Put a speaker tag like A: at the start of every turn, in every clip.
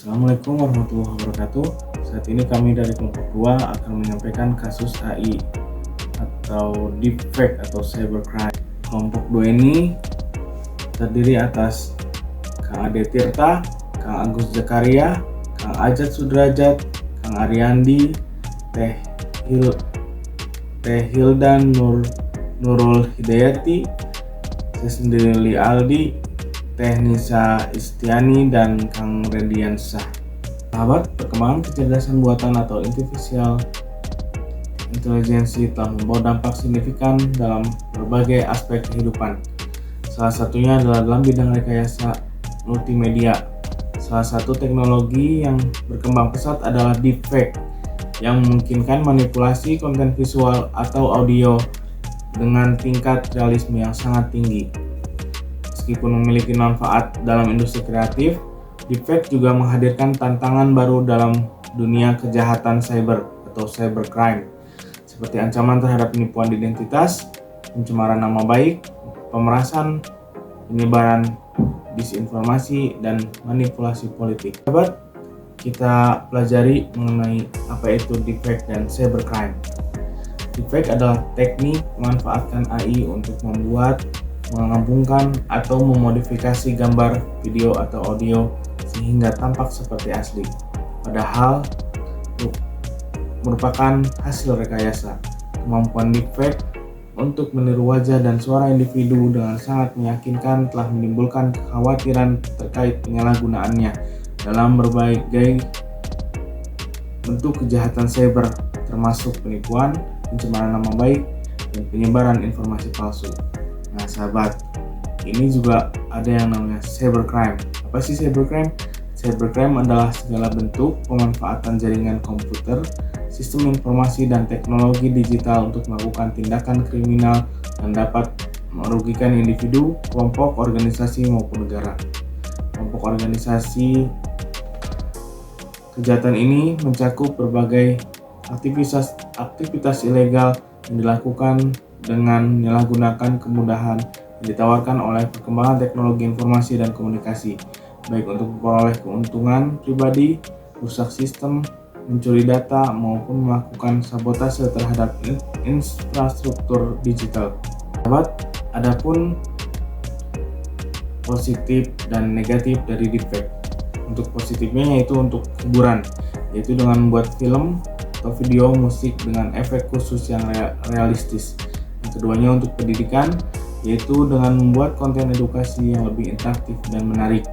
A: Assalamualaikum warahmatullahi wabarakatuh. Saat ini kami dari kelompok 2 akan menyampaikan kasus AI atau deepfake atau cybercrime. Kelompok 2 ini terdiri atas Kang Ade Tirta, Kang Agus Zakaria, Kang Ajat Sudrajat, Kang Ariandi, Teh Hildan Nurul Hidayati, saya sendiri Li Aldi, Teh Nisa Istiani, dan Kang Redian Syah. Sahabat, perkembangan kecerdasan buatan atau artificial intelligence telah membawa dampak signifikan dalam berbagai aspek kehidupan. Salah satunya adalah dalam bidang rekayasa multimedia. Salah satu teknologi yang berkembang pesat adalah deepfake, yang memungkinkan manipulasi konten visual atau audio dengan tingkat realisme yang sangat tinggi. Meskipun memiliki manfaat dalam industri kreatif, deepfake juga menghadirkan tantangan baru dalam dunia kejahatan cyber atau cybercrime, seperti ancaman terhadap penipuan identitas, pencemaran nama baik, pemerasan, penyebaran disinformasi, dan manipulasi politik. Sahabat, kita pelajari mengenai apa itu deepfake dan cybercrime. Deepfake adalah teknik memanfaatkan AI untuk membuat, menggabungkan, atau memodifikasi gambar, video, atau audio sehingga tampak seperti asli, padahal merupakan hasil rekayasa. Kemampuan deepfake untuk meniru wajah dan suara individu dengan sangat meyakinkan telah menimbulkan kekhawatiran terkait penyalahgunaannya dalam berbagai bentuk kejahatan cyber, termasuk penipuan, pencemaran nama baik, dan penyebaran informasi palsu. Nah sahabat, ini juga ada yang namanya cybercrime. Apa sih cybercrime? Cybercrime adalah segala bentuk pemanfaatan jaringan komputer, sistem informasi, dan teknologi digital untuk melakukan tindakan kriminal yang dapat merugikan individu, kelompok, organisasi, maupun negara. Kelompok organisasi kejahatan ini mencakup berbagai aktivitas ilegal yang dilakukan dengan menyalahgunakan kemudahan yang ditawarkan oleh perkembangan teknologi informasi dan komunikasi, baik untuk memperoleh keuntungan pribadi, merusak sistem, mencuri data, maupun melakukan sabotase terhadap infrastruktur digital. Sahabat, adapun positif dan negatif dari deepfake. Untuk positifnya yaitu untuk hiburan, yaitu dengan membuat film atau video musik dengan efek khusus yang realistis. Yang keduanya untuk pendidikan, yaitu dengan membuat konten edukasi yang lebih interaktif dan menarik.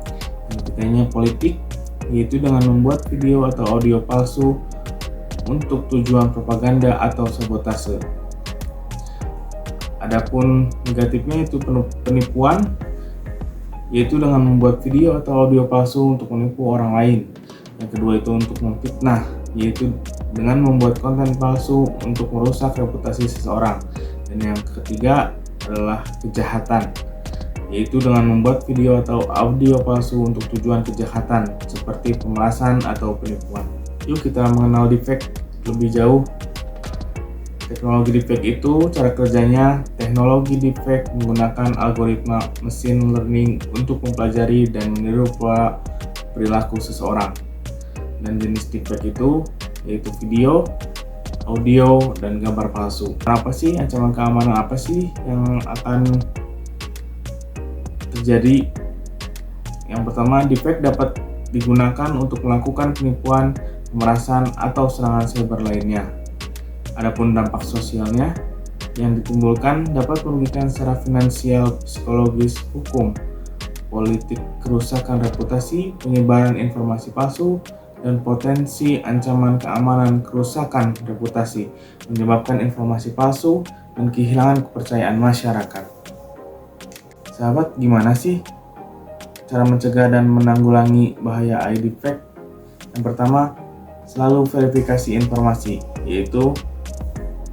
A: Yang ketiganya politik, yaitu dengan membuat video atau audio palsu untuk tujuan propaganda atau sabotase. Adapun negatifnya itu penipuan, yaitu dengan membuat video atau audio palsu untuk menipu orang lain. Yang kedua itu untuk memfitnah, yaitu dengan membuat konten palsu untuk merusak reputasi seseorang. Dan yang ketiga adalah kejahatan, yaitu dengan membuat video atau audio palsu untuk tujuan kejahatan seperti pemerasan atau penipuan. Yuk kita mengenal deepfake lebih jauh. Teknologi deepfake itu cara kerjanya, teknologi deepfake menggunakan algoritma machine learning untuk mempelajari dan meniru pola perilaku seseorang. Dan jenis deepfake itu yaitu video, audio, dan gambar palsu. Apa sih ancaman keamanan apa sih yang akan terjadi? Yang pertama, deepfake dapat digunakan untuk melakukan penipuan, pemerasan, atau serangan cyber lainnya. Adapun dampak sosialnya yang ditimbulkan dapat merugikan secara finansial, psikologis, hukum, politik, kerusakan reputasi, penyebaran informasi palsu, dan potensi ancaman keamanan, kerusakan reputasi, menyebabkan informasi palsu dan kehilangan kepercayaan masyarakat. Sahabat, gimana sih cara mencegah dan menanggulangi bahaya AI deepfake? Yang pertama, selalu verifikasi informasi, yaitu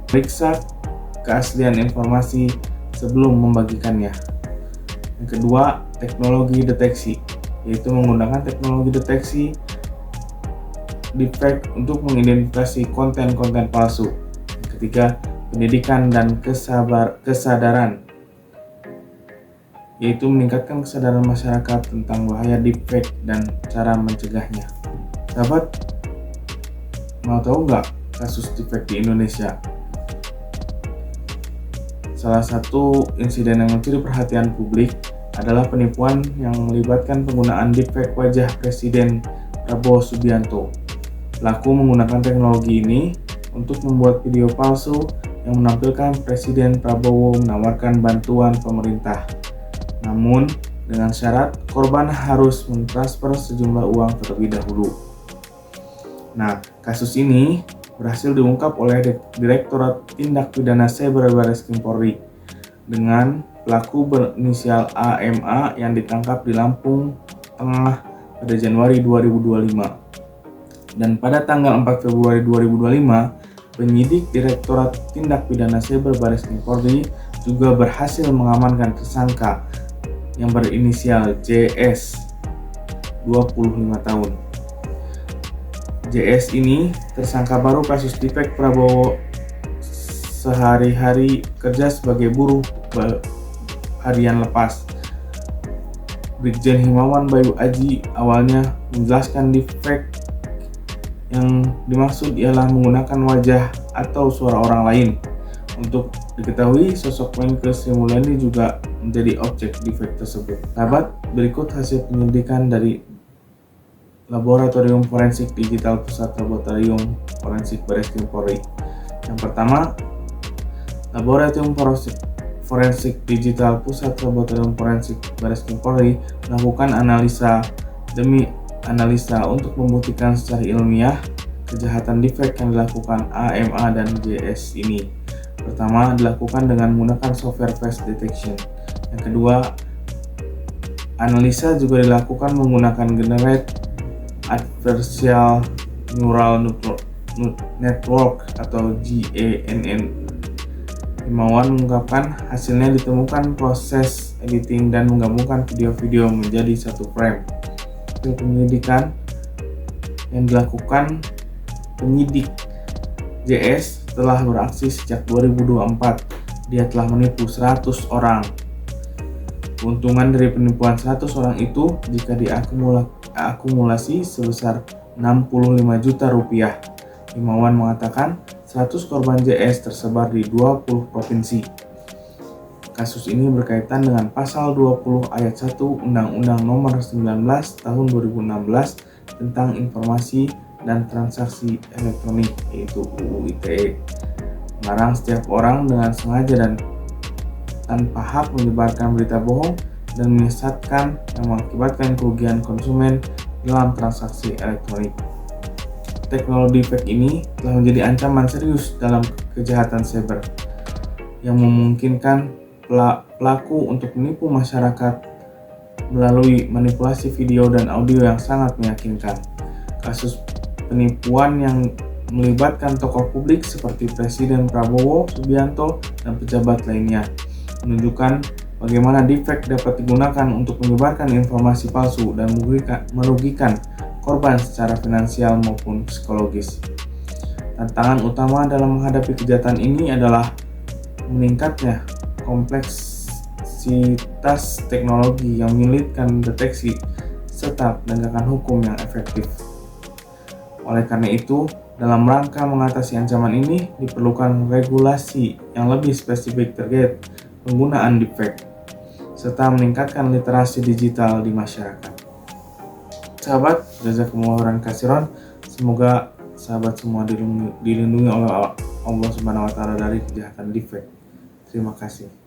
A: periksa keaslian informasi sebelum membagikannya. Yang kedua, teknologi deteksi, yaitu menggunakan teknologi deteksi deepfake untuk mengidentifikasi konten-konten palsu. Yang ketiga, pendidikan dan kesadaran, yaitu meningkatkan kesadaran masyarakat tentang bahaya deepfake dan cara mencegahnya. Sahabat, mau tahu nggak kasus deepfake di Indonesia? Salah satu insiden yang mencuri perhatian publik adalah penipuan yang melibatkan penggunaan deepfake wajah Presiden Prabowo Subianto. Pelaku menggunakan teknologi ini untuk membuat video palsu yang menampilkan Presiden Prabowo menawarkan bantuan pemerintah. Namun, dengan syarat korban harus mentransfer sejumlah uang terlebih dahulu. Nah, kasus ini berhasil diungkap oleh Direktorat Tindak Pidana Cyber Barreskrim Polri dengan pelaku berinisial AMA yang ditangkap di Lampung Tengah pada Januari 2025. Dan pada tanggal 4 Februari 2025, penyidik Direktorat Tindak Pidana Cyber Barreskrim Polri juga berhasil mengamankan tersangka yang berinisial JS, 25 tahun. JS ini tersangka baru kasus deepfake Prabowo, sehari-hari kerja sebagai buruh harian lepas. Brigjen Himawan Bayu Aji awalnya menjelaskan deepfake yang dimaksud ialah menggunakan wajah atau suara orang lain. Untuk diketahui, sosok Menkeu Sri Mulyani juga menjadi objek deepfake tersebut. Sahabat, berikut hasil penyelidikan dari Laboratorium Forensik Digital Pusat Laboratorium Forensik Barreskrim Polri. Yang pertama, Laboratorium Forensik Digital Pusat Laboratorium Forensik Barreskrim Polri melakukan analisa demi analisa untuk membuktikan secara ilmiah kejahatan deepfake yang dilakukan AMA dan JS ini. Pertama, dilakukan dengan menggunakan software face detection. Yang kedua, analisa juga dilakukan menggunakan generate adversarial neural network atau GANN. Himawan mengungkapkan hasilnya ditemukan proses editing dan menggabungkan video-video menjadi satu frame. Hasil penyelidikan yang dilakukan penyidik JS telah beraksi sejak 2024. Dia telah menipu 100 orang. Keuntungan dari penipuan 100 orang itu jika diakumulasi sebesar 65 juta rupiah. Himawan mengatakan 100 korban JS tersebar di 20 provinsi. Kasus ini berkaitan dengan pasal 20 ayat 1 Undang-Undang Nomor 19 Tahun 2016 tentang Informasi dan Transaksi Elektronik, yaitu UU ITE. Melarang setiap orang dengan sengaja dan tanpa hak menyebarkan berita bohong dan menyesatkan yang mengakibatkan kerugian konsumen dalam transaksi elektronik. Teknologi deepfake ini telah menjadi ancaman serius dalam kejahatan cyber yang memungkinkan pelaku untuk menipu masyarakat melalui manipulasi video dan audio yang sangat meyakinkan. Kasus penipuan yang melibatkan tokoh publik seperti Presiden Prabowo Subianto dan pejabat lainnya menunjukkan bagaimana deepfake dapat digunakan untuk menyebarkan informasi palsu dan merugikan korban secara finansial maupun psikologis. Tantangan utama dalam menghadapi kejahatan ini adalah meningkatnya kompleksitas teknologi yang menyulitkan deteksi serta penegakan hukum yang efektif. Oleh karena itu, dalam rangka mengatasi ancaman ini diperlukan regulasi yang lebih spesifik terkait penggunaan deepfake serta meningkatkan literasi digital di masyarakat. Sahabat, jazakumullah khairan katsiran. Semoga sahabat semua dilindungi oleh Allah Subhanahu wa taala dari kejahatan deepfake. Terima kasih.